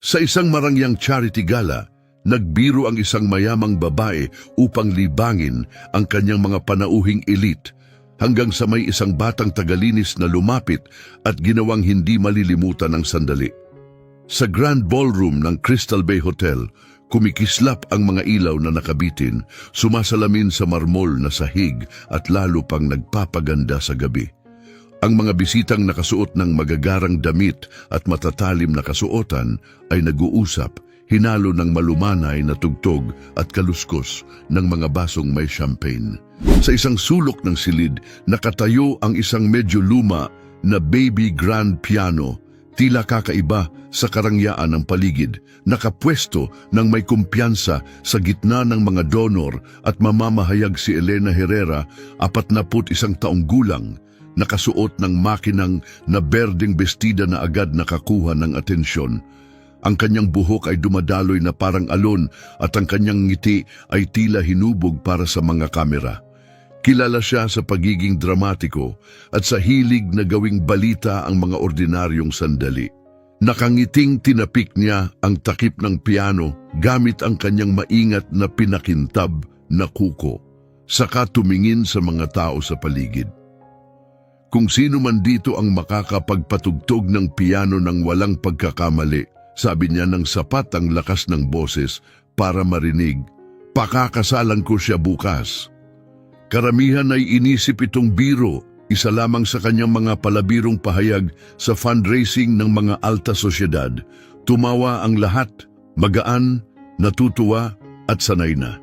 Sa isang marangyang charity gala, nagbiro ang isang mayamang babae upang libangin ang kanyang mga panauhing elite hanggang sa may isang batang tagalinis na lumapit at ginawang hindi malilimutan ng sandali. Sa Grand Ballroom ng Crystal Bay Hotel, kumikislap ang mga ilaw na nakabitin, sumasalamin sa marmol na sahig at lalo pang nagpapaganda sa gabi. Ang mga bisitang nakasuot ng magagarang damit at matatalim na kasuotan ay nag-uusap, hinalo ng malumanay na tugtog at kaluskos ng mga basong may champagne. Sa isang sulok ng silid, nakatayo ang isang medyo luma na baby grand piano, tila kakaiba sa karangyaan ng paligid, nakapwesto ng may kumpiyansa sa gitna ng mga donor at mamamahayag si Elena Herrera, 41 taong gulang, nakasuot ng makinang na berdeng bestida na agad nakakuha ng atensyon. Ang kanyang buhok ay dumadaloy na parang alon at ang kanyang ngiti ay tila hinubog para sa mga kamera. Kilala siya sa pagiging dramatiko at sa hilig na gawing balita ang mga ordinaryong sandali. Nakangiting tinapik niya ang takip ng piano gamit ang kanyang maingat na pinakintab na kuko, saka tumingin sa mga tao sa paligid. Kung sino man dito ang makakapagpatugtog ng piano ng walang pagkakamali, sabi niya ng sapat ang lakas ng boses para marinig, pakakasalan ko siya bukas. Karamihan ay inisip itong biro, isa lamang sa kanyang mga palabirong pahayag sa fundraising ng mga alta sosyedad. Tumawa ang lahat, magaan, natutuwa at sanay na.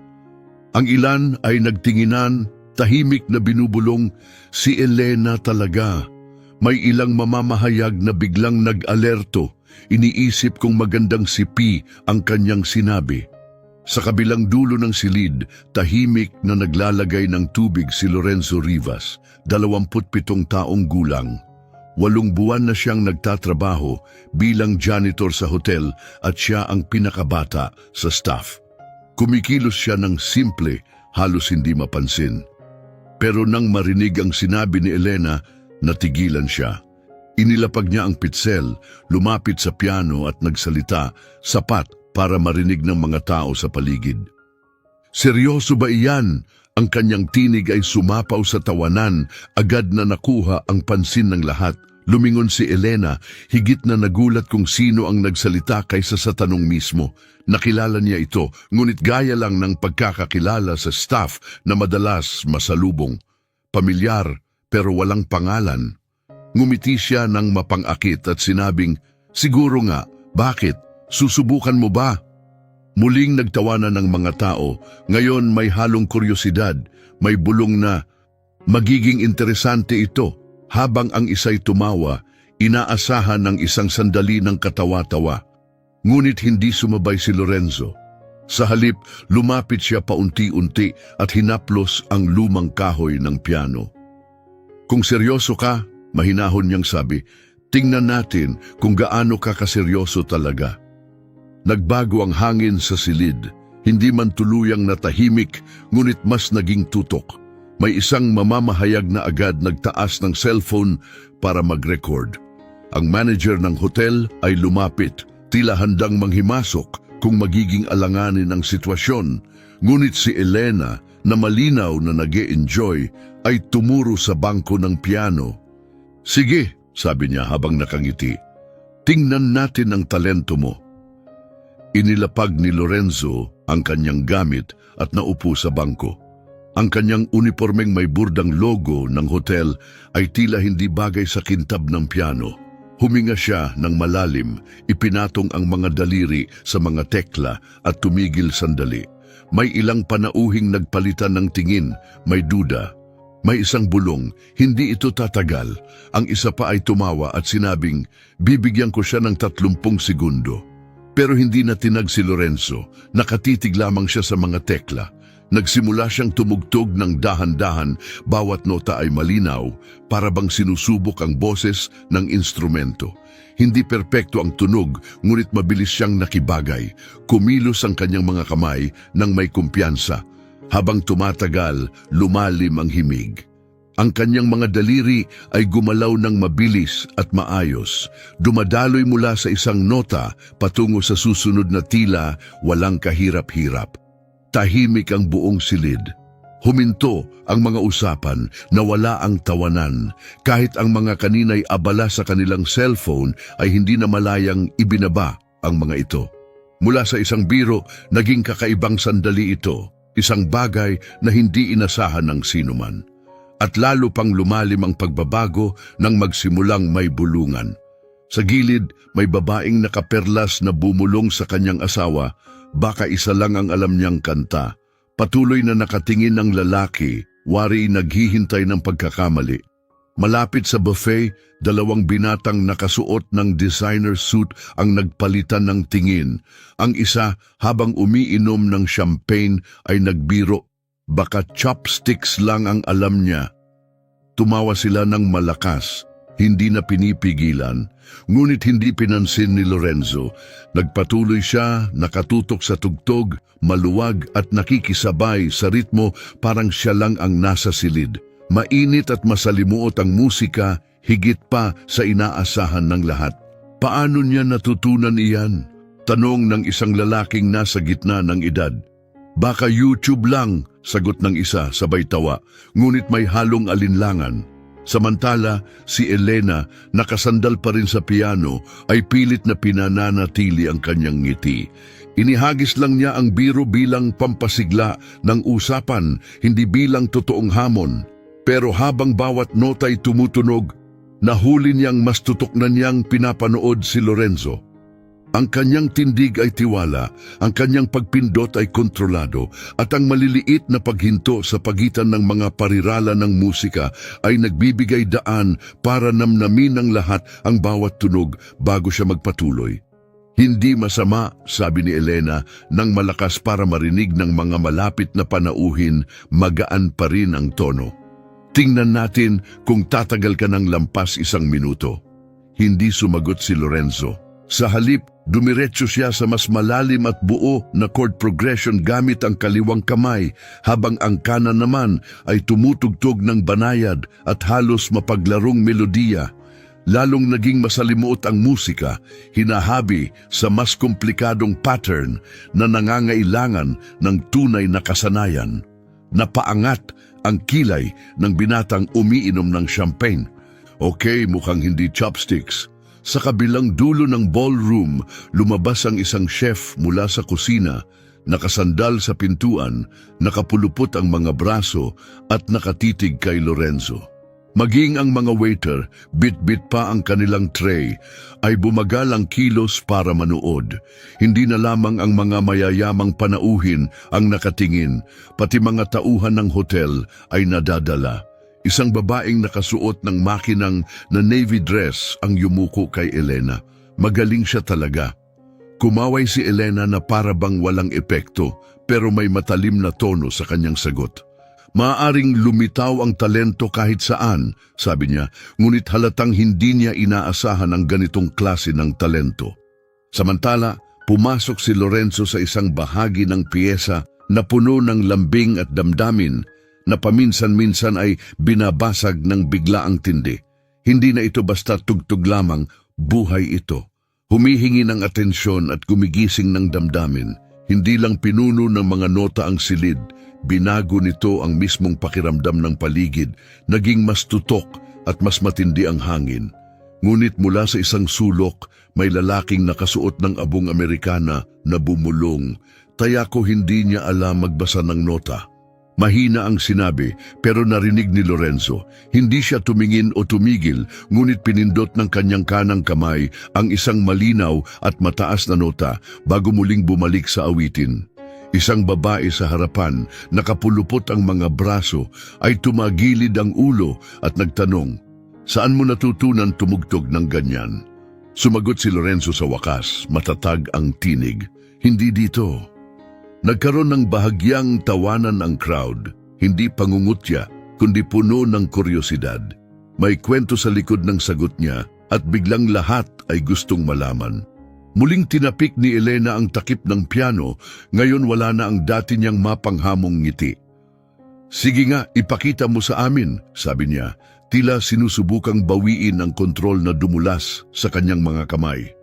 Ang ilan ay nagtinginan, tahimik na binubulong, si Elena talaga. May ilang mamamahayag na biglang nag-alerto, iniisip kung magandang sipi ang kanyang sinabi. Sa kabilang dulo ng silid, tahimik na naglalagay ng tubig si Lorenzo Rivas, 27 taong gulang. 8 buwan na siyang nagtatrabaho bilang janitor sa hotel at siya ang pinakabata sa staff. Kumikilos siya ng simple, halos hindi mapansin. Pero nang marinig ang sinabi ni Elena, natigilan siya. Inilapag niya ang pitsel, lumapit sa piano at nagsalita, sapat para marinig ng mga tao sa paligid. Seryoso ba iyan? Ang kanyang tinig ay sumapaw sa tawanan, agad na nakuha ang pansin ng lahat. Lumingon si Elena, higit na nagulat kung sino ang nagsalita kaysa sa tanong mismo. Nakilala niya ito, ngunit gaya lang ng pagkakakilala sa staff na madalas masalubong. Pamilyar, pero walang pangalan. Ngumiti siya ng mapangakit at sinabing, siguro nga, bakit? Susubukan mo ba? Muling nagtawanan ng mga tao, ngayon may halong kuryosidad, may bulong na, magiging interesante ito. Habang ang isa'y tumawa, inaasahan ng isang sandali ng katawa-tawa. Ngunit hindi sumabay si Lorenzo. Sa halip, lumapit siya paunti-unti at hinaplos ang lumang kahoy ng piano. Kung seryoso ka, mahinahon niyang sabi, tingnan natin kung gaano ka kaseryoso talaga. Nagbago ang hangin sa silid, hindi man tuluyang natahimik, ngunit mas naging tutok. May isang mamamahayag na agad nagtaas ng cellphone para mag-record. Ang manager ng hotel ay lumapit, tila handang manghimasok kung magiging alanganin ang sitwasyon. Ngunit si Elena, na malinaw na nag-e-enjoy, ay tumuro sa bangko ng piano. Sige, sabi niya habang nakangiti, tingnan natin ang talento mo. Inilapag ni Lorenzo ang kanyang gamit at naupo sa bangko. Ang kanyang unipormeng may burdang logo ng hotel ay tila hindi bagay sa kintab ng piano. Huminga siya ng malalim, ipinatong ang mga daliri sa mga tekla at tumigil sandali. May ilang panauhing nagpalitan ng tingin, may duda. May isang bulong, hindi ito tatagal. Ang isa pa ay tumawa at sinabing, bibigyan ko siya ng 30 segundo. Pero hindi na tinag si Lorenzo, nakatitig lamang siya sa mga tekla. Nagsimula siyang tumugtog ng dahan-dahan, bawat nota ay malinaw, para bang sinusubok ang boses ng instrumento. Hindi perpekto ang tunog, ngunit mabilis siyang nakibagay. Kumilos ang kanyang mga kamay nang may kumpiyansa. Habang tumatagal, lumalim ang himig. Ang kanyang mga daliri ay gumalaw ng mabilis at maayos. Dumadaloy mula sa isang nota patungo sa susunod na tila, walang kahirap-hirap. Tahimik ang buong silid. Huminto ang mga usapan, nawala ang tawanan. Kahit ang mga kanina'y abala sa kanilang cellphone ay hindi na malayang ibinaba ang mga ito. Mula sa isang biro, naging kakaibang sandali ito. Isang bagay na hindi inasahan ng sinuman. At lalo pang lumalim ang pagbabago nang magsimulang may bulungan. Sa gilid, may babaeng nakaperlas na bumulong sa kanyang asawa, baka isa lang ang alam niyang kanta. Patuloy na nakatingin ang lalaki, wari naghihintay ng pagkakamali. Malapit sa buffet, dalawang binatang nakasuot ng designer suit ang nagpalitan ng tingin. Ang isa, habang umiinom ng champagne, ay nagbiro. Baka chopsticks lang ang alam niya. Tumawa sila ng malakas, hindi na pinipigilan. Ngunit hindi pinansin ni Lorenzo. Nagpatuloy siya, nakatutok sa tugtog, maluwag at nakikisabay sa ritmo, parang siya lang ang nasa silid. Mainit at masalimuot ang musika, higit pa sa inaasahan ng lahat. Paano niya natutunan iyan? Tanong ng isang lalaking nasa gitna ng edad. Baka YouTube lang, sagot ng isa sabay tawa, ngunit may halong alinlangan. Samantala, si Elena, nakasandal pa rin sa piano, ay pilit na pinananatili ang kanyang ngiti. Inihagis lang niya ang biro bilang pampasigla ng usapan, hindi bilang totoong hamon. Pero habang bawat nota'y tumutunog, nahuli niyang mas tutok na niyang pinapanood si Lorenzo. Ang kanyang tindig ay tiwala, ang kanyang pagpindot ay kontrolado, at ang maliliit na paghinto sa pagitan ng mga parirala ng musika ay nagbibigay daan para namnamin ng lahat ang bawat tunog bago siya magpatuloy. Hindi masama, sabi ni Elena, nang malakas para marinig ng mga malapit na panauhin, magaan pa rin ang tono. Tingnan natin kung tatagal ka ng lampas 1 minuto. Hindi sumagot si Lorenzo. Sa halip, dumiretso siya sa mas malalim at buo na chord progression gamit ang kaliwang kamay, habang ang kanan naman ay tumutugtog ng banayad at halos mapaglarong melodiya. Lalong naging masalimuot ang musika, hinahabi sa mas komplikadong pattern na nangangailangan ng tunay na kasanayan. Napaangat ang kilay ng binatang umiinom ng champagne. Okay, mukhang hindi chopsticks. Sa kabilang dulo ng ballroom, lumabas ang isang chef mula sa kusina, nakasandal sa pintuan, nakapulupot ang mga braso at nakatitig kay Lorenzo. Maging ang mga waiter, bit-bit pa ang kanilang tray, ay bumagal ang kilos para manood. Hindi na lamang ang mga mayayamang panauhin ang nakatingin, pati mga tauhan ng hotel ay nadadala. Isang babaeng nakasuot ng makinang na navy dress ang yumuko kay Elena. Magaling siya talaga. Kumaway si Elena na para bang walang epekto, pero may matalim na tono sa kanyang sagot. Maaaring lumitaw ang talento kahit saan, sabi niya, ngunit halatang hindi niya inaasahan ang ganitong klase ng talento. Samantala, pumasok si Lorenzo sa isang bahagi ng piyesa na puno ng lambing at damdamin, na paminsan-minsan ay binabasag ng biglaang tindi. Hindi na ito basta tugtog lamang, buhay ito. Humihingi ng atensyon at gumigising ng damdamin. Hindi lang pinuno ng mga nota ang silid, binago nito ang mismong pakiramdam ng paligid, naging mas tutok at mas matindi ang hangin. Ngunit mula sa isang sulok, may lalaking nakasuot ng abong Amerikana na bumulong. Taya ko hindi niya alam magbasa ng nota. Mahina ang sinabi, pero narinig ni Lorenzo. Hindi siya tumingin o tumigil, ngunit pinindot ng kanyang kanang kamay ang isang malinaw at mataas na nota bago muling bumalik sa awitin. Isang babae sa harapan, nakapulupot ang mga braso, ay tumagilid ang ulo at nagtanong, "Saan mo natutunan tumugtog ng ganyan?" Sumagot si Lorenzo sa wakas, matatag ang tinig, "Hindi dito." Nagkaroon ng bahagyang tawanan ang crowd, hindi pangungutya, kundi puno ng kuryosidad. May kwento sa likod ng sagot niya at biglang lahat ay gustong malaman. Muling tinapik ni Elena ang takip ng piano, ngayon wala na ang dati niyang mapanghamong ngiti. Sige nga, ipakita mo sa amin, sabi niya. Tila sinusubukang bawiin ang kontrol na dumulas sa kanyang mga kamay.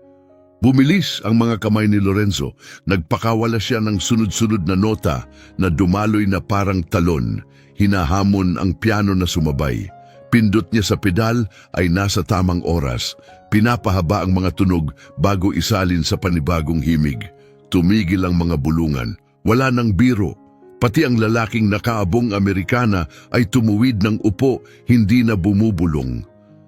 Bumilis ang mga kamay ni Lorenzo. Nagpakawala siya ng sunod-sunod na nota na dumaloy na parang talon. Hinahamon ang piano na sumabay. Pindot niya sa pedal ay nasa tamang oras. Pinapahaba ang mga tunog bago isalin sa panibagong himig. Tumigil ang mga bulungan. Wala nang biro. Pati ang lalaking nakaabong Amerikana ay tumuwid ng upo, hindi na bumubulong.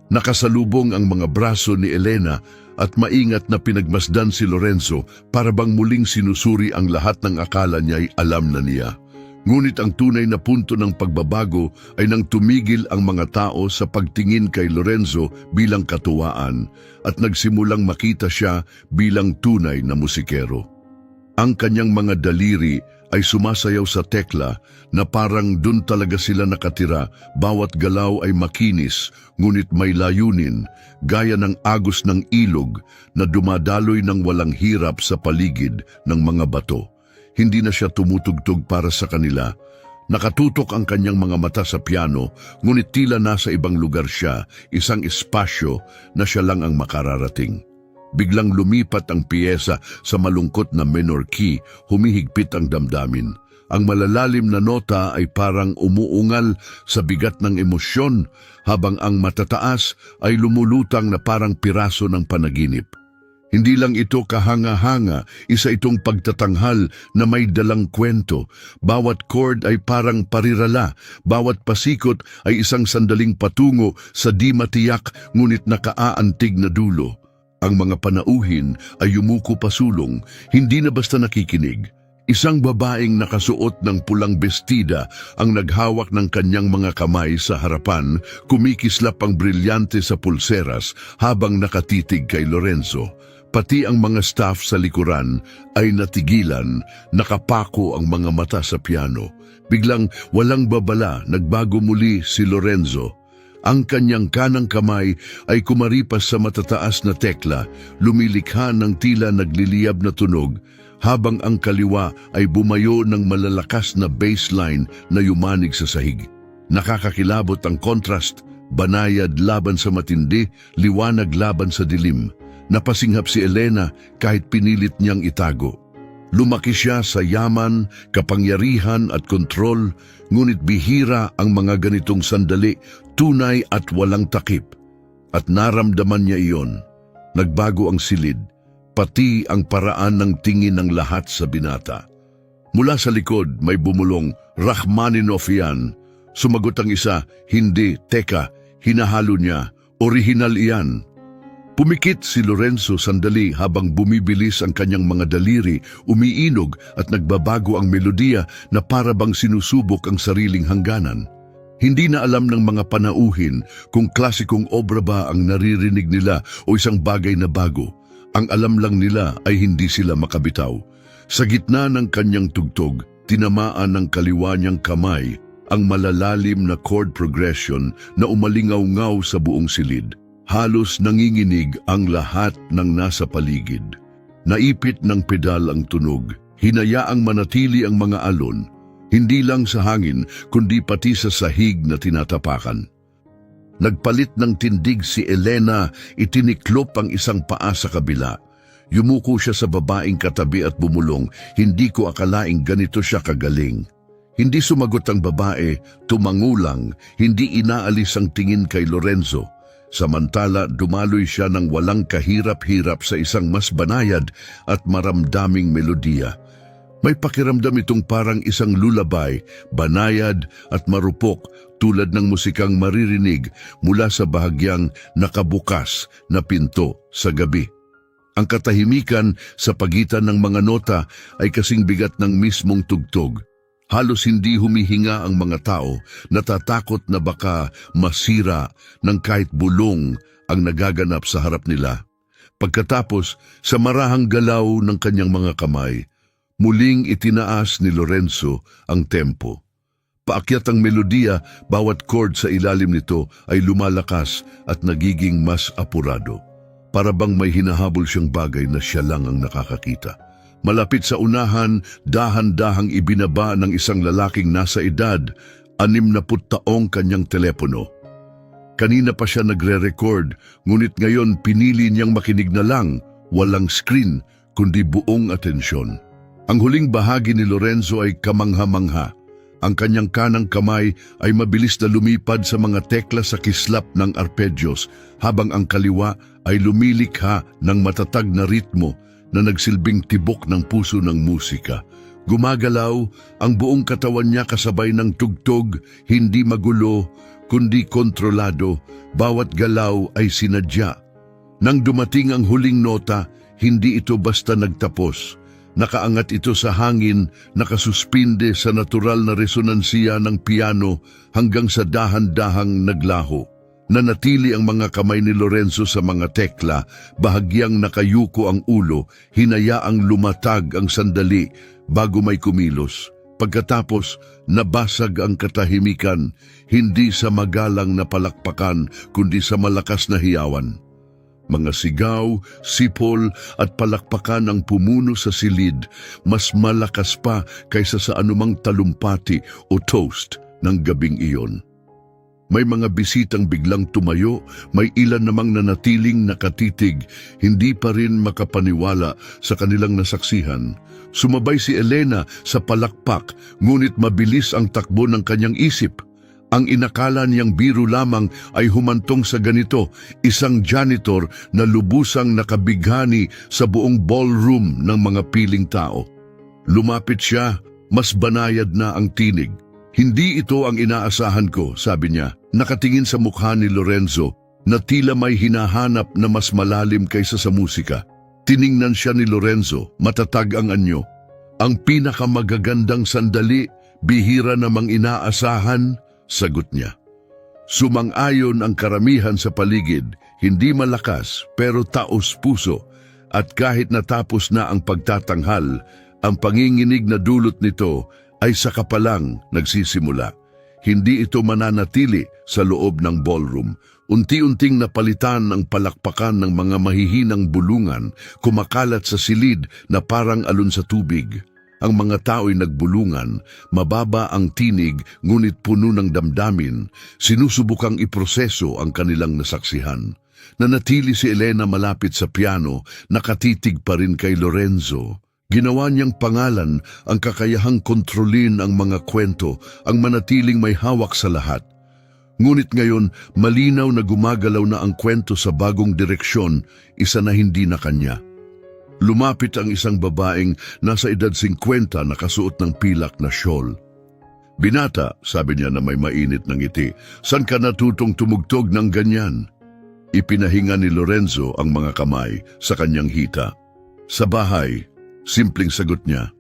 Nakasalubong ang mga braso ni Elena at maingat na pinagmasdan si Lorenzo para bang muling sinusuri ang lahat ng akala niya'y alam na niya. Ngunit ang tunay na punto ng pagbabago ay nang tumigil ang mga tao sa pagtingin kay Lorenzo bilang katuwaan at nagsimulang makita siya bilang tunay na musikero. Ang kanyang mga daliri ay sumasayaw sa tekla na parang dun talaga sila nakatira. Bawat galaw ay makinis, ngunit may layunin, gaya ng agos ng ilog na dumadaloy ng walang hirap sa paligid ng mga bato. Hindi na siya tumutugtog para sa kanila. Nakatutok ang kanyang mga mata sa piano, ngunit tila nasa ibang lugar siya, isang espasyo na siya lang ang makararating. Biglang lumipat ang piyesa sa malungkot na minor key, humihigpit ang damdamin. Ang malalalim na nota ay parang umuungal sa bigat ng emosyon, habang ang matataas ay lumulutang na parang piraso ng panaginip. Hindi lang ito kahanga-hanga, isa itong pagtatanghal na may dalang kwento. Bawat chord ay parang parirala, bawat pasikot ay isang sandaling patungo sa di matiyak ngunit nakaaantig na dulo. Ang mga panauhin ay yumuko pasulong, hindi na basta nakikinig. Isang babaeng nakasuot ng pulang bestida ang naghawak ng kanyang mga kamay sa harapan, kumikislap ang brilyante sa pulseras habang nakatitig kay Lorenzo. Pati ang mga staff sa likuran ay natigilan, nakapako ang mga mata sa piano. Biglang walang babala, nagbago muli si Lorenzo. Ang kanyang kanang kamay ay kumaripas sa matataas na tekla, lumilikha ng tila nagliliyab na tunog, habang ang kaliwa ay bumayo ng malalakas na bassline na yumanig sa sahig. Nakakakilabot ang contrast, banayad laban sa matindi, liwanag laban sa dilim. Napasinghap si Elena kahit pinilit niyang itago. Lumaki siya sa yaman, kapangyarihan at kontrol, ngunit bihira ang mga ganitong sandali, tunay at walang takip. At naramdaman niya iyon. Nagbago ang silid, pati ang paraan ng tingin ng lahat sa binata. Mula sa likod may bumulong, "Rachmaninoff yan." Sumagot ang isa, "Hindi, teka, hinahalo niya, orihinal iyan." Pumikit si Lorenzo sandali habang bumibilis ang kanyang mga daliri, umiinog at nagbabago ang melodiya na para bang sinusubok ang sariling hangganan. Hindi na alam ng mga panauhin kung klasikong obra ba ang naririnig nila o isang bagay na bago. Ang alam lang nila ay hindi sila makabitaw. Sa gitna ng kanyang tugtog, tinamaan ng kaliwa niyang kamay ang malalalim na chord progression na umalingaw-ngaw sa buong silid. Halos nanginginig ang lahat ng nasa paligid. Naipit ng pedal ang tunog, hinayaang manatili ang mga alon, hindi lang sa hangin kundi pati sa sahig na tinatapakan. Nagpalit ng tindig si Elena, itiniklop ang isang paa sa kabila. Yumuko siya sa babaeng katabi at bumulong, "Hindi ko akalaing ganito siya kagaling." Hindi sumagot ang babae, tumangulang, hindi inaalis ang tingin kay Lorenzo. Samantala, dumaloy siya ng walang kahirap-hirap sa isang mas banayad at maramdaming melodiya. May pakiramdam itong parang isang lullaby, banayad at marupok tulad ng musikang maririnig mula sa bahagyang nakabukas na pinto sa gabi. Ang katahimikan sa pagitan ng mga nota ay kasing bigat ng mismong tugtog. Halos hindi humihinga ang mga tao, natatakot na baka masira ng kahit bulong ang nagaganap sa harap nila. Pagkatapos, sa marahang galaw ng kanyang mga kamay, muling itinaas ni Lorenzo ang tempo. Paakyat ang melodiya, bawat chord sa ilalim nito ay lumalakas at nagiging mas apurado. Para bang may hinahabol siyang bagay na siya lang ang nakakakita. Malapit sa unahan, dahan-dahang ibinaba ng isang lalaking nasa edad 60 taong kanyang telepono. Kanina pa siya nagre-record, ngunit ngayon pinili niyang makinig na lang, walang screen, kundi buong atensyon. Ang huling bahagi ni Lorenzo ay kamangha-mangha. Ang kanyang kanang kamay ay mabilis na lumipad sa mga tekla sa kislap ng arpeggios, habang ang kaliwa ay lumilikha ng matatag na ritmo na nagsilbing tibok ng puso ng musika. Gumagalaw ang buong katawan niya kasabay ng tugtog, hindi magulo, kundi kontrolado, bawat galaw ay sinadya. Nang dumating ang huling nota, hindi ito basta nagtapos. Nakaangat ito sa hangin, nakasuspinde sa natural na resonansiya ng piano hanggang sa dahan-dahang naglaho. Nanatili ang mga kamay ni Lorenzo sa mga tekla, bahagyang nakayuko ang ulo, hinayaang lumatag ang sandali bago may kumilos. Pagkatapos, nabasag ang katahimikan, hindi sa magalang na palakpakan, kundi sa malakas na hiyawan. Mga sigaw, sipol at palakpakan ang pumuno sa silid, mas malakas pa kaysa sa anumang talumpati o toast ng gabing iyon. May mga bisitang biglang tumayo, may ilan namang nanatiling nakatitig, hindi pa rin makapaniwala sa kanilang nasaksihan. Sumabay si Elena sa palakpak, ngunit mabilis ang takbo ng kanyang isip. Ang inakala niyang biro lamang ay humantong sa ganito, isang janitor na lubusang nakabighani sa buong ballroom ng mga piling tao. Lumapit siya, mas banayad na ang tinig. Hindi ito ang inaasahan ko, sabi niya, nakatingin sa mukha ni Lorenzo na tila may hinahanap na mas malalim kaysa sa musika. Tiningnan siya ni Lorenzo, matatag ang anyo. Ang pinakamagagandang sandali, bihira namang inaasahan, sagot niya. Sumang-ayon ang karamihan sa paligid, hindi malakas pero taos puso, at kahit natapos na ang pagtatanghal, ang panginginig na dulot nito ay saka pa lang nagsisimula. Hindi ito mananatili sa loob ng ballroom. Unti-unting napalitan ang palakpakan ng mga mahihinang bulungan, kumakalat sa silid na parang alon sa tubig. Ang mga tao'y nagbulungan, mababa ang tinig ngunit puno ng damdamin, sinusubukang iproseso ang kanilang nasaksihan. Nanatili si Elena malapit sa piano, nakatitig pa rin kay Lorenzo. Ginawa niyang pangalan ang kakayahang kontrolin ang mga kwento, ang manatiling may hawak sa lahat. Ngunit ngayon, malinaw na gumagalaw na ang kwento sa bagong direksyon, isa na hindi na kanya. Lumapit ang isang babaeng nasa edad 50 na kasuot ng pilak na shawl. Binata, sabi niya na may mainit ng ngiti, saan ka natutong tumugtog ng ganyan? Ipinahinga ni Lorenzo ang mga kamay sa kanyang hita. Sa bahay, simpleng sagot niya.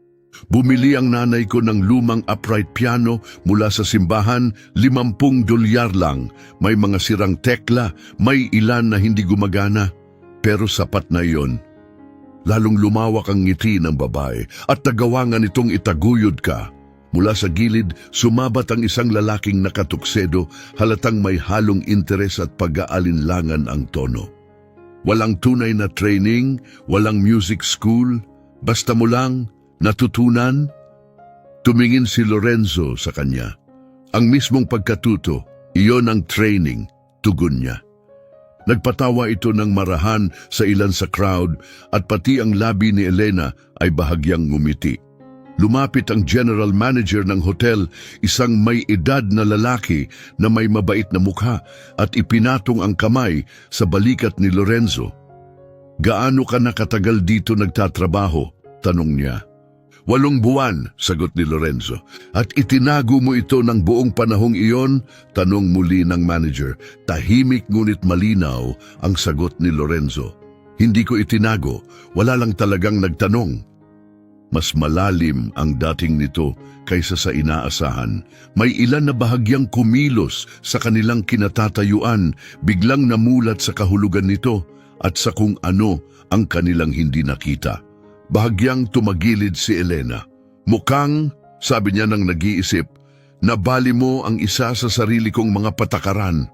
Bumili ang nanay ko ng lumang upright piano mula sa simbahan, $50 lang. May mga sirang tekla, may ilan na hindi gumagana, pero sapat na iyon. Lalong lumawak ang ngiti ng babae at nagawangan itong itaguyod ka. Mula sa gilid, sumabat ang isang lalaking nakatuksedo, halatang may halong interes at pag-aalinlangan ang tono. Walang tunay na training, walang music school, basta mo lang natutunan. Tumingin si Lorenzo sa kanya. Ang mismong pagkatuto, iyon ang training, tugon niya. Nagpatawa ito ng marahan sa ilan sa crowd at pati ang labi ni Elena ay bahagyang ngumiti. Lumapit ang general manager ng hotel, isang may edad na lalaki na may mabait na mukha, at ipinatong ang kamay sa balikat ni Lorenzo. Gaano ka na katagal dito nagtatrabaho? Tanong niya. 8 buwan, sagot ni Lorenzo. At itinago mo ito ng buong panahong iyon? Tanong muli ng manager. Tahimik ngunit malinaw ang sagot ni Lorenzo. Hindi ko itinago, wala lang talagang nagtanong. Mas malalim ang dating nito kaysa sa inaasahan. May ilan na bahagyang kumilos sa kanilang kinatatayuan, biglang namulat sa kahulugan nito at sa kung ano ang kanilang hindi nakita. Bahagyang tumagilid si Elena. Mukhang, sabi niya nang nag-iisip, nabali mo ang isa sa sarili kong mga patakaran.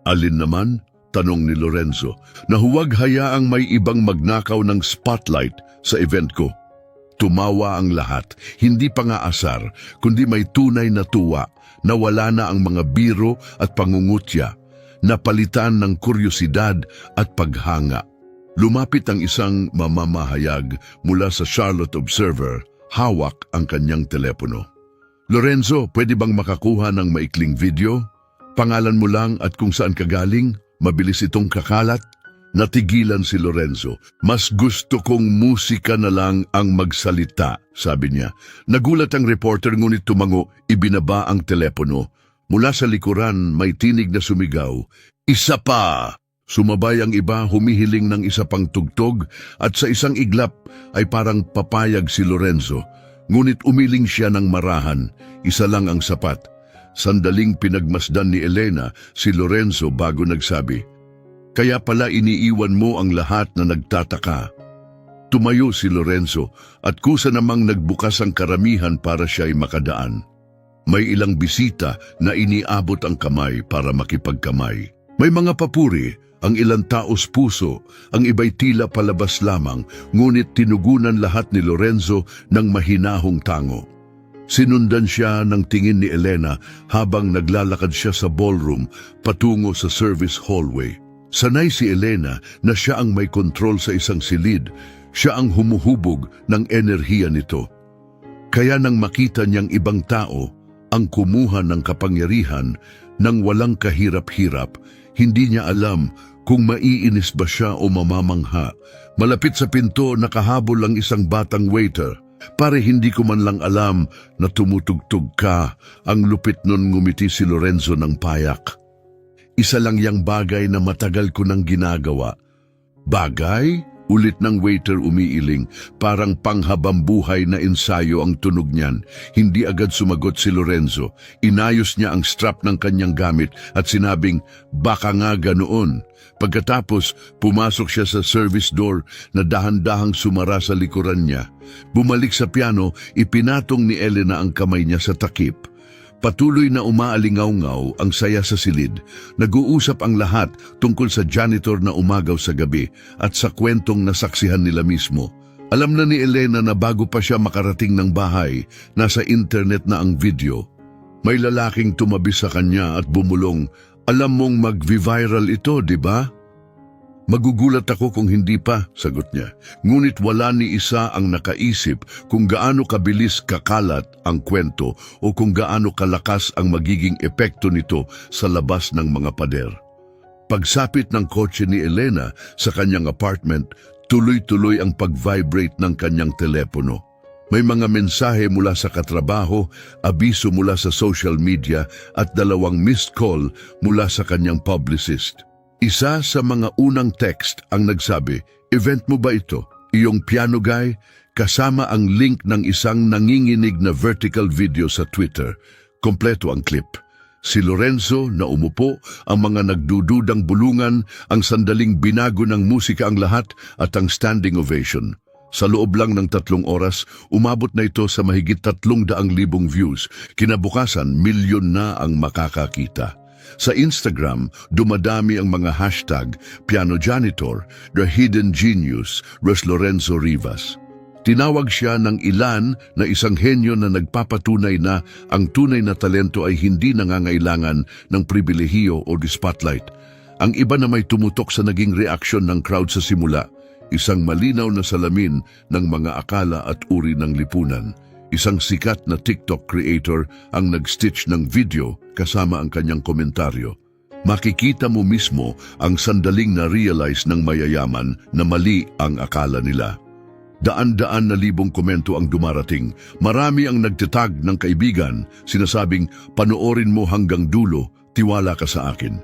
Alin naman? Tanong ni Lorenzo, na huwag hayaang may ibang magnakaw ng spotlight sa event ko. Tumawa ang lahat, hindi pa nga asar, kundi may tunay na tuwa. Nawala na ang mga biro at pangungutya, napalitan ng kuryosidad at paghanga. Lumapit ang isang mamamahayag mula sa Charlotte Observer, hawak ang kanyang telepono. Lorenzo, pwede bang makakuha ng maikling video? Pangalan mo lang at kung saan ka galing, mabilis itong kakalat. Natigilan si Lorenzo. Mas gusto kong musika na lang ang magsalita, sabi niya. Nagulat ang reporter ngunit tumango, ibinaba ang telepono. Mula sa likuran, may tinig na sumigaw. Isa pa! Sumabay ang iba, humihiling ng isa pang tugtog at sa isang iglap ay parang papayag si Lorenzo. Ngunit umiling siya ng marahan, isa lang ang sapat. Sandaling pinagmasdan ni Elena si Lorenzo bago nagsabi, kaya pala iniiwan mo ang lahat na nagtataka. Tumayo si Lorenzo at kusa namang nagbukas ang karamihan para siya'y makadaan. May ilang bisita na iniabot ang kamay para makipagkamay. May mga papuri, ang ilang taos puso, ang iba'y tila palabas lamang, ngunit tinugunan lahat ni Lorenzo ng mahinahong tango. Sinundan siya ng tingin ni Elena habang naglalakad siya sa ballroom patungo sa service hallway. Sanay si Elena na siya ang may kontrol sa isang silid, siya ang humuhubog ng enerhiya nito. Kaya nang makita niyang ibang tao ang kumuha ng kapangyarihan nang walang kahirap-hirap, hindi niya alam kung maiinis ba siya o mamamangha. Malapit sa pinto nakahabol ang isang batang waiter. Pare hindi ko man lang alam na tumutugtog ka. Ang lupit nun ngumiti si Lorenzo ng payak. Isa lang yang bagay na matagal ko nang ginagawa. Bagay? Ulit ng waiter umiiling, parang panghabambuhay na ensayo ang tunog niyan. Hindi agad sumagot si Lorenzo. Inayos niya ang strap ng kanyang gamit at sinabing, baka nga ganoon. Pagkatapos, pumasok siya sa service door na dahan-dahang sumara sa likuran niya. Bumalik sa piano, ipinatong ni Elena ang kamay niya sa takip. Patuloy na umaalingaw-ngaw ang saya sa silid. Nag-uusap ang lahat tungkol sa janitor na umagaw sa gabi at sa kwentong nasaksihan nila mismo. Alam na ni Elena na bago pa siya makarating ng bahay, nasa internet na ang video. May lalaking tumabi sa kanya at bumulong, alam mong mag-viral ito, di ba? Magugulat ako kung hindi pa, sagot niya. Ngunit wala ni isa ang nakaisip kung gaano kabilis kakalat ang kwento o kung gaano kalakas ang magiging epekto nito sa labas ng mga pader. Pagsapit ng kotse ni Elena sa kanyang apartment, tuloy-tuloy ang pag-vibrate ng kanyang telepono. May mga mensahe mula sa katrabaho, abiso mula sa social media at 2 missed call mula sa kanyang publicist. Isa sa mga unang text ang nagsabi, event mo ba ito? Iyong piano guy? Kasama ang link ng isang nanginginig na vertical video sa Twitter. Kompleto ang clip. Si Lorenzo na umupo, ang mga nagdududang bulungan, ang sandaling binago ng musika ang lahat at ang standing ovation. Sa loob lang ng 3 oras, umabot na ito sa mahigit 300,000 views. Kinabukasan, milyon na ang makakakita. Sa Instagram, dumadami ang mga hashtag Piano Janitor, The Hidden Genius, Ros Lorenzo Rivas. Tinawag siya ng ilan na isang henyo na nagpapatunay na ang tunay na talento ay hindi nangangailangan ng pribilehiyo o di spotlight. Ang iba na may tumutok sa naging reaksyon ng crowd sa simula, isang malinaw na salamin ng mga akala at uri ng lipunan. Isang sikat na TikTok creator ang nag-stitch ng video kasama ang kanyang komentaryo. Makikita mo mismo ang sandaling na-realize ng mayayaman na mali ang akala nila. Daan-daan na libong komento ang dumarating. Marami ang nagtatag ng kaibigan, sinasabing, panoorin mo hanggang dulo, tiwala ka sa akin.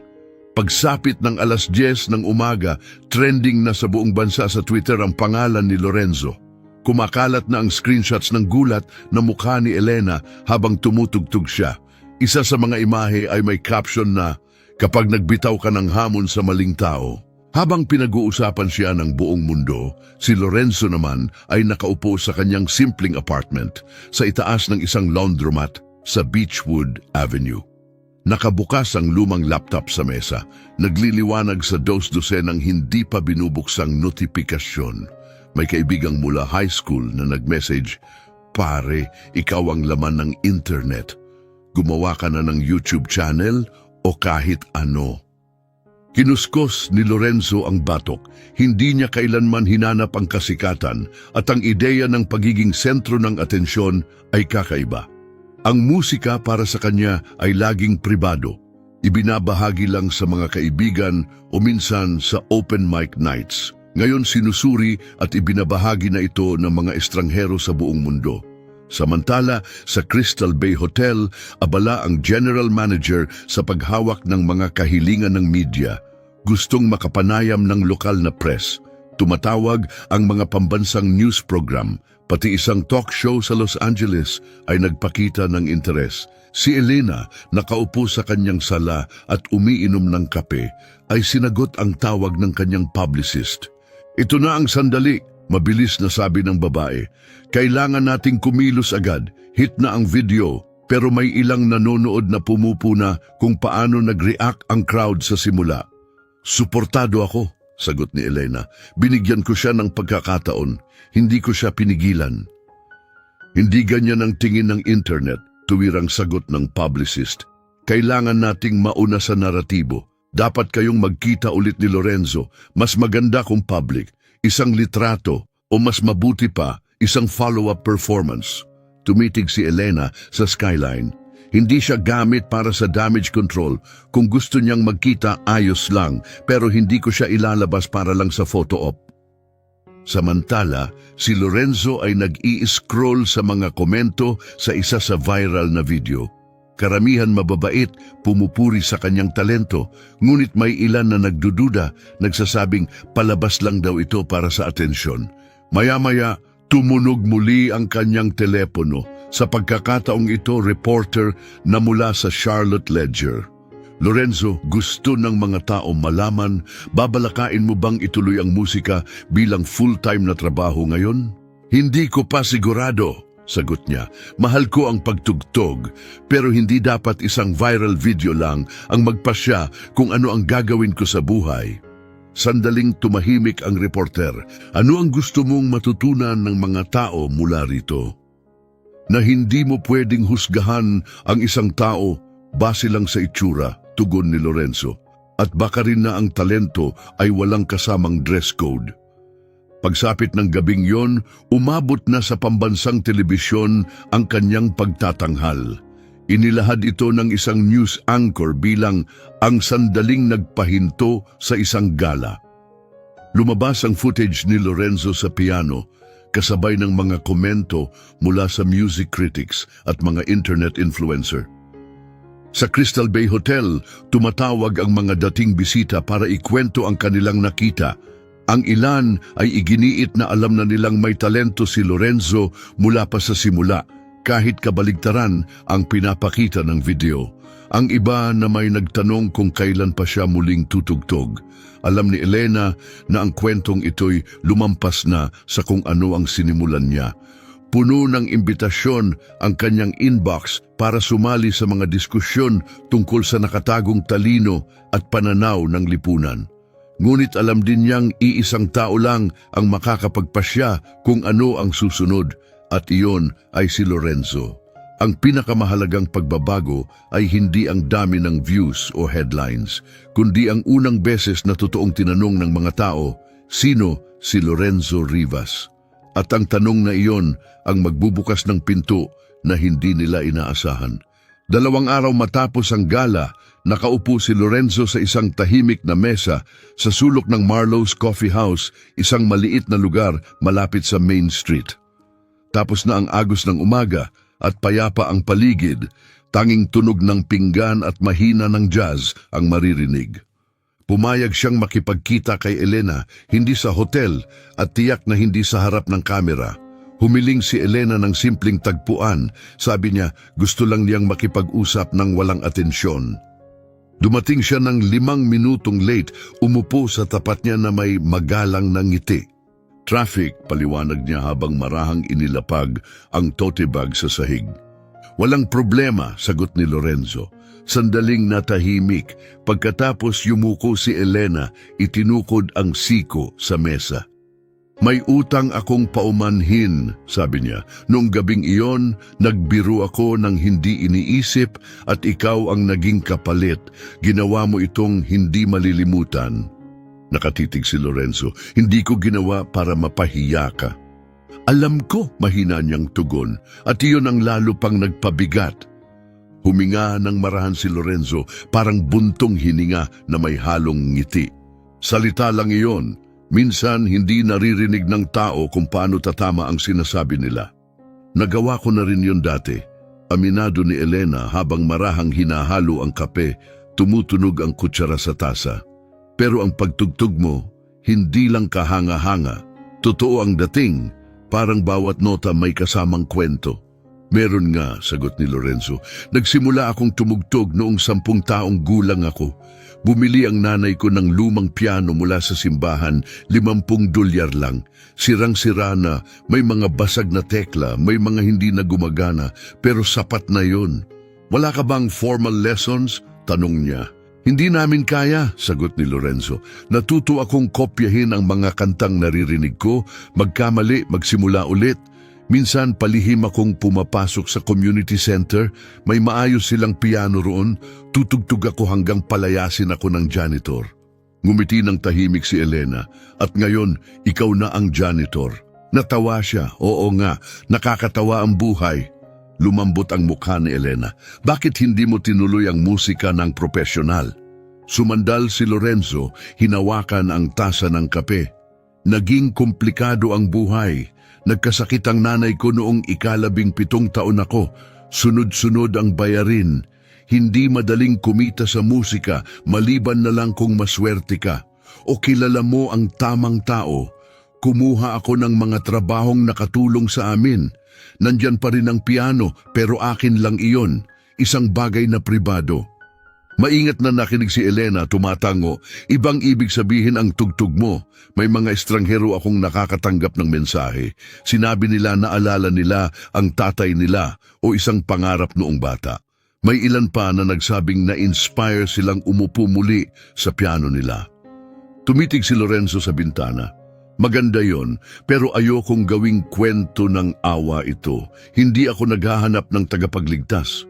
Pagsapit ng 10:00 ng umaga, trending na sa buong bansa sa Twitter ang pangalan ni Lorenzo. Kumakalat na ang screenshots ng gulat na mukha ni Elena habang tumutugtog siya. Isa sa mga imahe ay may caption na, kapag nagbitaw ka ng hamon sa maling tao. Habang pinag-uusapan siya ng buong mundo, si Lorenzo naman ay nakaupo sa kanyang simpleng apartment sa itaas ng isang laundromat sa Beechwood Avenue. Nakabukas ang lumang laptop sa mesa, nagliliwanag sa dos-dosenang hindi pa binubuksang notifikasyon. May kaibigang mula high school na nag-message, pare, ikaw ang laman ng internet. gumawa ka na ng YouTube channel o kahit ano. Kinuskos ni Lorenzo ang batok. Hindi niya kailanman hinanap ang kasikatan at ang ideya ng pagiging sentro ng atensyon ay kakaiba. Ang musika para sa kanya ay laging pribado. Ibinabahagi lang sa mga kaibigan o minsan sa open mic nights. Ngayon sinusuri at ibinabahagi na ito ng mga estranghero sa buong mundo. Samantala, sa Crystal Bay Hotel, abala ang general manager sa paghawak ng mga kahilingan ng media. Gustong makapanayam ng lokal na press. Tumatawag ang mga pambansang news program, pati isang talk show sa Los Angeles ay nagpakita ng interes. Si Elena, nakaupo sa kanyang sala at umiinom ng kape, ay sinagot ang tawag ng kanyang publicist. Ito na ang sandali, mabilis na sabi ng babae. Kailangan nating kumilos agad, hit na ang video, pero may ilang nanonood na pumupuna kung paano nag-react ang crowd sa simula. Suportado ako, sagot ni Elena. Binigyan ko siya ng pagkakataon, hindi ko siya pinigilan. Hindi ganyan ang tingin ng internet, tuwirang sagot ng publicist. Kailangan nating mauna sa naratibo. Dapat kayong magkita ulit ni Lorenzo, mas maganda kung public, isang litrato o mas mabuti pa, isang follow-up performance. Tumitig si Elena sa skyline. Hindi siya gamit para sa damage control. Kung gusto niyang magkita, ayos lang, pero hindi ko siya ilalabas para lang sa photo op. Samantala, si Lorenzo ay nag-i-scroll sa mga komento sa isa sa viral na video. Karamihan mababait, pumupuri sa kanyang talento, ngunit may ilan na nagdududa, nagsasabing palabas lang daw ito para sa atensyon. Maya-maya, tumunog muli ang kanyang telepono. Sa pagkakataong ito, reporter na mula sa Charlotte Ledger. Lorenzo, gusto ng mga tao malaman, babalakain mo bang ituloy ang musika bilang full-time na trabaho ngayon? Hindi ko pa sigurado, sagot niya. Mahal ko ang pagtugtog, pero hindi dapat isang viral video lang ang magpasya kung ano ang gagawin ko sa buhay. Sandaling tumahimik ang reporter. Ano ang gusto mong matutunan ng mga tao mula rito? Na hindi mo pwedeng husgahan ang isang tao base lang sa itsura, tugon ni Lorenzo. At baka rin na ang talento ay walang kasamang dress code. Pagsapit ng gabing yon, umabot na sa pambansang telebisyon ang kanyang pagtatanghal. Inilahad ito ng isang news anchor bilang ang sandaling nagpahinto sa isang gala. Lumabas ang footage ni Lorenzo sa piano, kasabay ng mga komento mula sa music critics at mga internet influencer. Sa Crystal Bay Hotel, tumatawag ang mga dating bisita para ikwento ang kanilang nakita. Ang ilan ay iginiit na alam na nilang may talento si Lorenzo mula pa sa simula, kahit kabaligtaran ang pinapakita ng video. Ang iba na may nagtanong kung kailan pa siya muling tutugtog. Alam ni Elena na ang kwentong ito'y lumampas na sa kung ano ang sinimulan niya. Puno ng imbitasyon ang kanyang inbox para sumali sa mga diskusyon tungkol sa nakatagong talino at pananaw ng lipunan. Ngunit alam din niyang iisang tao lang ang makakapagpasya kung ano ang susunod, at iyon ay si Lorenzo. Ang pinakamahalagang pagbabago ay hindi ang dami ng views o headlines, kundi ang unang beses na totoong tinanong ng mga tao, sino si Lorenzo Rivas? At ang tanong na iyon ang magbubukas ng pinto na hindi nila inaasahan. 2 araw matapos ang gala, nakaupo si Lorenzo sa isang tahimik na mesa sa sulok ng Marlowe's Coffee House, isang maliit na lugar malapit sa Main Street. Tapos na ang agos ng umaga at payapa ang paligid, tanging tunog ng pinggan at mahina ng jazz ang maririnig. Pumayag siyang makipagkita kay Elena, hindi sa hotel at tiyak na hindi sa harap ng kamera. Humiling si Elena ng simpleng tagpuan. Sabi niya, gusto lang niyang makipag-usap ng walang atensyon. Dumating siya ng 5 minutong late, umupo sa tapat niya na may magalang na ngiti. Traffic, paliwanag niya habang marahang inilapag ang tote bag sa sahig. Walang problema, sagot ni Lorenzo. Sandaling natahimik, pagkatapos yumuko si Elena, itinukod ang siko sa mesa. May utang akong paumanhin, sabi niya. Noong gabing iyon, nagbiro ako ng hindi iniisip at ikaw ang naging kapalit. Ginawa mo itong hindi malilimutan. Nakatitig si Lorenzo. Hindi ko ginawa para mapahiya ka. Alam ko mahina niyang tugon at iyon ang lalo pang nagpabigat. Huminga ng marahan si Lorenzo, parang buntong hininga na may halong ngiti. Salita lang iyon. Minsan hindi naririnig ng tao kung paano tatama ang sinasabi nila. Nagawa ko na rin yun dati. Aminado ni Elena habang marahang hinahalo ang kape, tumutunog ang kutsara sa tasa. Pero ang pagtugtog mo, hindi lang kahanga-hanga. Totoo ang dating, parang bawat nota may kasamang kwento. Meron nga, sagot ni Lorenzo. Nagsimula akong tumugtog noong 10 taong gulang ako. Bumili ang nanay ko ng lumang piano mula sa simbahan, 50 dolyar lang. Sirang-sira na, may mga basag na tekla, may mga hindi na gumagana, pero sapat na yon. Wala ka bang formal lessons? Tanong niya. Hindi namin kaya, sagot ni Lorenzo. Natuto akong kopyahin ang mga kantang naririnig ko, magkamali, magsimula ulit. Minsan palihim akong pumapasok sa community center, may maayos silang piano roon, tutugtog ako hanggang palayasin ako ng janitor. Ngumiti ng tahimik si Elena, at ngayon ikaw na ang janitor. Natawa siya, oo nga, nakakatawa ang buhay. Lumambot ang mukha ni Elena. Bakit hindi mo tinuloy ang musika ng profesional? Sumandal si Lorenzo, hinawakan ang tasa ng kape. Naging komplikado ang buhay. Nagkasakit ang nanay ko noong 17 taon ako. Sunod-sunod ang bayarin. Hindi madaling kumita sa musika, maliban na lang kung maswerte ka. O kilala mo ang tamang tao. Kumuha ako ng mga trabahong nakatulong sa amin. Nandyan pa rin ang piano, pero akin lang iyon. Isang bagay na pribado. Maingat na nakinig si Elena, tumatango. Ibang ibig sabihin ang tugtog mo. May mga estranghero akong nakakatanggap ng mensahe. Sinabi nila na alala nila ang tatay nila o isang pangarap noong bata. May ilan pa na nagsabing na-inspire silang umupo muli sa piano nila. Tumitig si Lorenzo sa bintana. Maganda yon, pero ayokong gawing kwento ng awa ito. Hindi ako naghahanap ng tagapagligtas.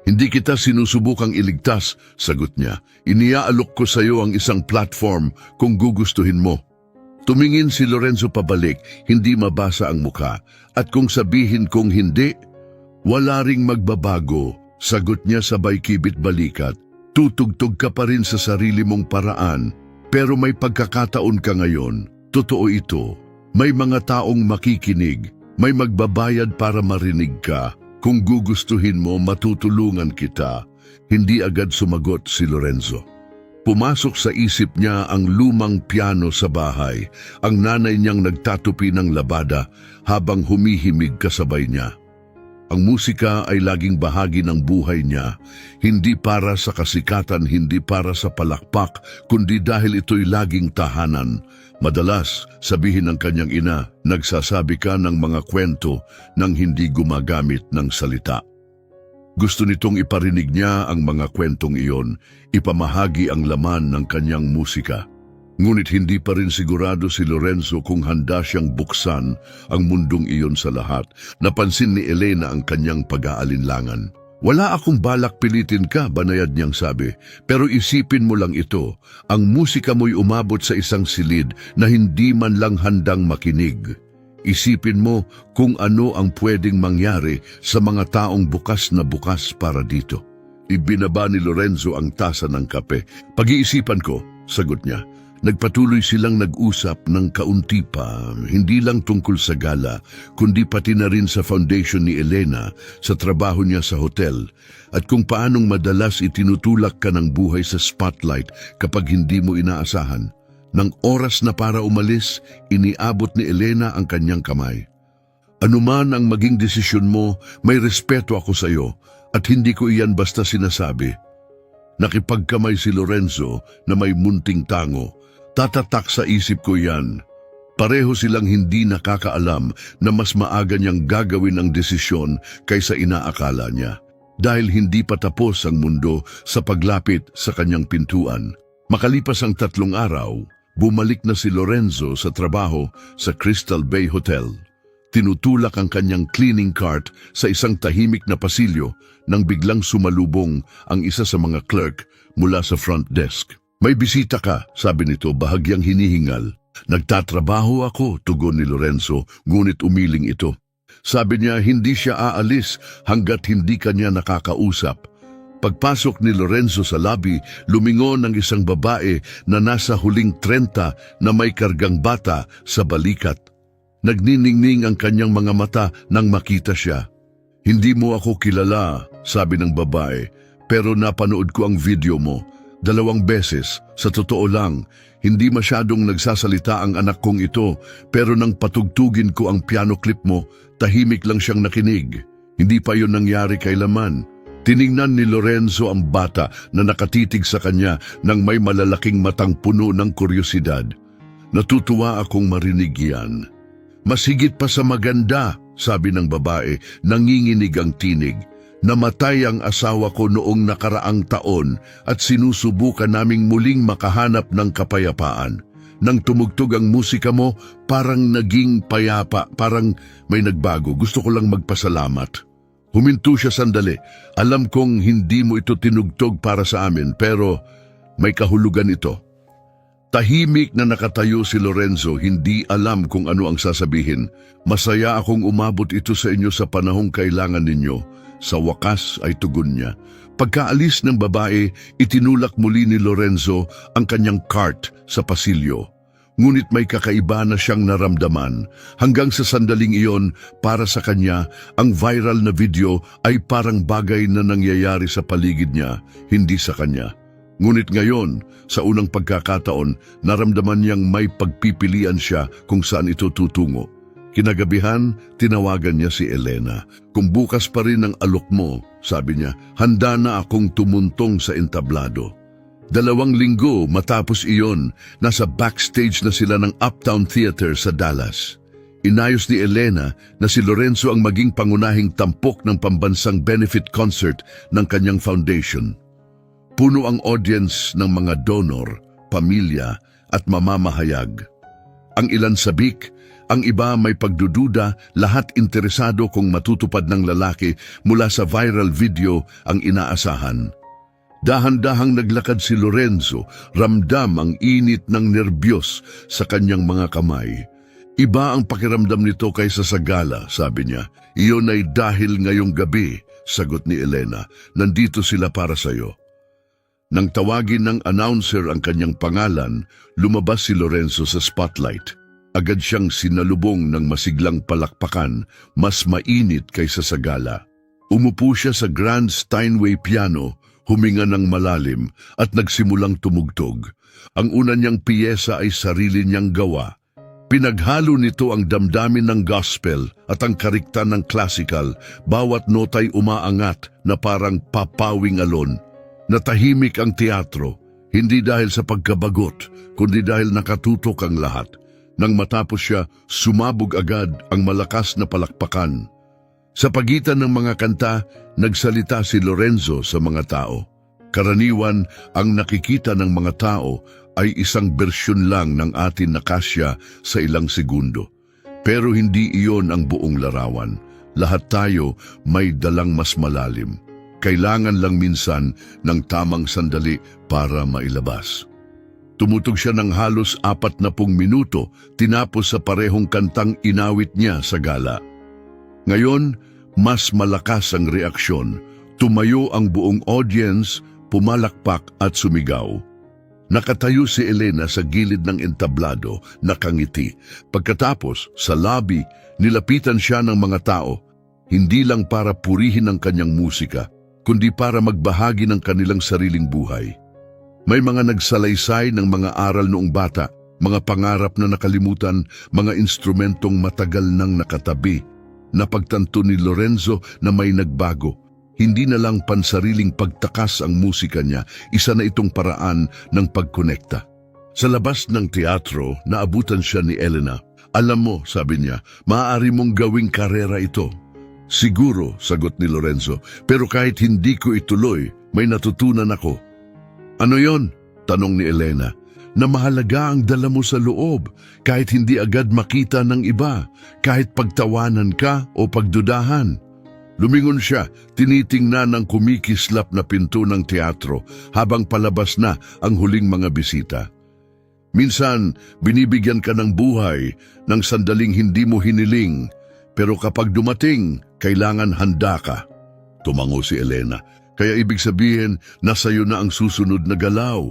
Hindi kita sinusubukang iligtas, sagot niya. Iniaalok ko sa iyo ang isang platform kung gugustuhin mo. Tumingin si Lorenzo pabalik, hindi mabasa ang mukha. At kung sabihin kong hindi, wala ring magbabago, sagot niya sabay kibit balikat. Tutugtog ka pa rin sa sarili mong paraan, pero may pagkakataon ka ngayon. Totoo ito, may mga taong makikinig, may magbabayad para marinig ka. Kung gugustuhin mo, matutulungan kita. Hindi agad sumagot si Lorenzo. Pumasok sa isip niya ang lumang piano sa bahay, ang nanay niyang nagtatupi ng labada habang humihimig kasabay niya. Ang musika ay laging bahagi ng buhay niya, hindi para sa kasikatan, hindi para sa palakpak, kundi dahil ito'y laging tahanan. Madalas, sabihin ng kanyang ina, nagsasabi ka ng mga kwento nang hindi gumagamit ng salita. Gusto nitong iparinig niya ang mga kwentong iyon, ipamahagi ang laman ng kanyang musika. Ngunit hindi pa rin sigurado si Lorenzo kung handa siyang buksan ang mundong iyon sa lahat. Napansin ni Elena ang kanyang pag-aalinlangan. Wala akong balak pilitin ka, banayad niyang sabi. Pero isipin mo lang ito, ang musika mo'y umabot sa isang silid na hindi man lang handang makinig. Isipin mo kung ano ang pwedeng mangyari sa mga taong bukas na bukas para dito. Ibinaba ni Lorenzo ang tasa ng kape. Pag-iisipan ko, sagot niya. Nagpatuloy silang nag-usap ng kaunti pa, hindi lang tungkol sa gala, kundi pati na rin sa foundation ni Elena, sa trabaho niya sa hotel, at kung paanong madalas itinutulak ka ng buhay sa spotlight kapag hindi mo inaasahan. Nang oras na para umalis, iniabot ni Elena ang kanyang kamay. Anuman ang maging desisyon mo, may respeto ako sa iyo, at hindi ko iyan basta sinasabi. Nakipagkamay si Lorenzo na may munting tango. Tatatak sa isip ko yan. Pareho silang hindi nakakaalam na mas maaga niyang gagawin ang desisyon kaysa inaakala niya. Dahil hindi pa tapos ang mundo sa paglapit sa kanyang pintuan. Makalipas ang 3 araw, Bumalik na si Lorenzo sa trabaho sa Crystal Bay Hotel. Tinutulak ang kanyang cleaning cart sa isang tahimik na pasilyo nang biglang sumalubong ang isa sa mga clerk mula sa front desk. "May bisita ka," sabi nito bahagyang hinihingal. "Nagtatrabaho ako," tugon ni Lorenzo, ngunit umiling ito. Sabi niya hindi siya aalis hanggat hindi kanya nakakausap. Pagpasok ni Lorenzo sa lobby, lumingon ang isang babae na nasa huling 30 na may kargang bata sa balikat. Nagniningning ang kanyang mga mata nang makita siya. "Hindi mo ako kilala," sabi ng babae, "pero napanood ko ang video mo. 2 beses, sa totoo lang, hindi masyadong nagsasalita ang anak kong ito, pero nang patugtugin ko ang piano clip mo, tahimik lang siyang nakinig. Hindi pa yun nangyari kailaman." Tiningnan ni Lorenzo ang bata na nakatitig sa kanya nang may malalaking matang puno ng kuryosidad. "Natutuwa akong marinig yan." "Mas higit pa sa maganda," sabi ng babae, nanginginig ang tinig. "Namatay ang asawa ko noong nakaraang taon at sinusubukan naming muling makahanap ng kapayapaan. Nang tumugtog ang musika mo, parang naging payapa, parang may nagbago. Gusto ko lang magpasalamat." Huminto siya sandali. "Alam kong hindi mo ito tinugtog para sa amin, pero may kahulugan ito." Tahimik na nakatayo si Lorenzo, hindi alam kung ano ang sasabihin. "Masaya akong umabot ito sa inyo sa panahong kailangan ninyo." Sa wakas ay tugon niya. Pagkaalis ng babae, itinulak muli ni Lorenzo ang kanyang cart sa pasilyo. Ngunit may kakaiba na siyang naramdaman. Hanggang sa sandaling iyon, para sa kanya, ang viral na video ay parang bagay na nangyayari sa paligid niya, hindi sa kanya. Ngunit ngayon, sa unang pagkakataon, naramdaman niyang may pagpipilian siya kung saan ito tutungo. Kinagabihan, tinawagan niya si Elena. "Kung bukas pa rin ang alok mo," sabi niya, "handa na akong tumuntong sa entablado." 2 linggo matapos iyon, nasa backstage na sila ng Uptown Theater sa Dallas. Inayos ni Elena na si Lorenzo ang maging pangunahing tampok ng pambansang benefit concert ng kanyang foundation. Puno ang audience ng mga donor, pamilya at mamamahayag. Ang ilan sabik, ang iba may pagdududa, lahat interesado kung matutupad ng lalaki mula sa viral video ang inaasahan. Dahan-dahang naglakad si Lorenzo, ramdam ang init ng nerbiyos sa kanyang mga kamay. "Iba ang pakiramdam nito kaysa sa gala," sabi niya. "Iyon ay dahil ngayong gabi," sagot ni Elena. "Nandito sila para sa'yo." Nang tawagin ng announcer ang kanyang pangalan, lumabas si Lorenzo sa spotlight. Agad siyang sinalubong ng masiglang palakpakan, mas mainit kaysa sa gala. Umupo siya sa Grand Steinway piano, huminga ng malalim at nagsimulang tumugtog. Ang una niyang piyesa ay sarili niyang gawa. Pinaghalo nito ang damdamin ng gospel at ang karikta ng classical, bawat nota'y umaangat na parang papawing alon. Natahimik ang teatro, hindi dahil sa pagkabagot, kundi dahil nakatutok ang lahat. Nang matapos siya, sumabog agad ang malakas na palakpakan. Sa pagitan ng mga kanta, nagsalita si Lorenzo sa mga tao. Karaniwan, ang nakikita ng mga tao ay isang bersyon lang ng atin na kasya sa ilang segundo. Pero hindi iyon ang buong larawan. Lahat tayo may dalang mas malalim. Kailangan lang minsan ng tamang sandali para mailabas. Tumutog siya ng halos 40 minuto, tinapos sa parehong kantang inawit niya sa gala. Ngayon, mas malakas ang reaksyon. Tumayo ang buong audience, pumalakpak at sumigaw. Nakatayo si Elena sa gilid ng entablado, nakangiti. Pagkatapos, sa lobby, nilapitan siya ng mga tao, hindi lang para purihin ang kanyang musika, kundi para magbahagi ng kanilang sariling buhay. May mga nagsalaysay ng mga aral noong bata, mga pangarap na nakalimutan, mga instrumentong matagal nang nakatabi. Napagtanto ni Lorenzo na may nagbago. Hindi na lang pansariling pagtakas ang musika niya, isa na itong paraan ng pagkonekta. Sa labas ng teatro, naabutan siya ni Elena. "Alam mo," sabi niya, "maaari mong gawing karera ito." "Siguro," sagot ni Lorenzo, "pero kahit hindi ko ituloy, may natutunan ako." "Ano yon?" tanong ni Elena. na mahalaga ang dala mo sa loob kahit hindi agad makita ng iba, kahit pagtawanan ka o pagdudahan. Lumingon siya, tinitingnan ang kumikislap na pinto ng teatro habang palabas na ang huling mga bisita. Minsan, binibigyan ka ng buhay ng sandaling hindi mo hiniling, pero kapag dumating, kailangan handa ka. Tumango si Elena. Kaya ibig sabihin, nasa iyo na ang susunod na galaw.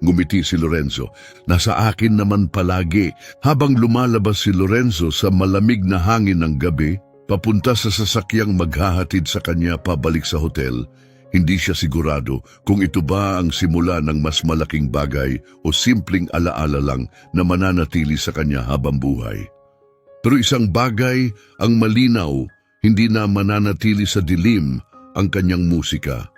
Ngumiti si Lorenzo. Nasa akin naman palagi. Habang lumalabas si Lorenzo sa malamig na hangin ng gabi, papunta sa sasakyang maghahatid sa kanya pabalik sa hotel, hindi siya sigurado kung ito ba ang simula ng mas malaking bagay o simpleng alaala lang na mananatili sa kanya habang buhay. Pero isang bagay ang malinaw, hindi na mananatili sa dilim ang kanyang musika.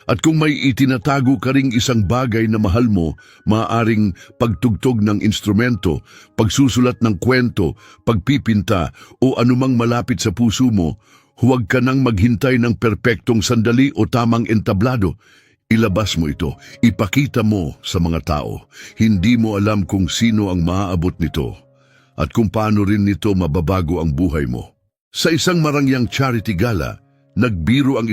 At kung may itinatago ka ring isang bagay na mahal mo, maaaring pagtugtog ng instrumento, pagsusulat ng kwento, pagpipinta o anumang malapit sa puso mo, huwag ka nang maghintay ng perpektong sandali o tamang entablado. Ilabas mo ito, ipakita mo sa mga tao. Hindi mo alam kung sino ang maaabot nito at kung paano rin nito mababago ang buhay mo. Sa isang marangyang charity gala, nagbiro ang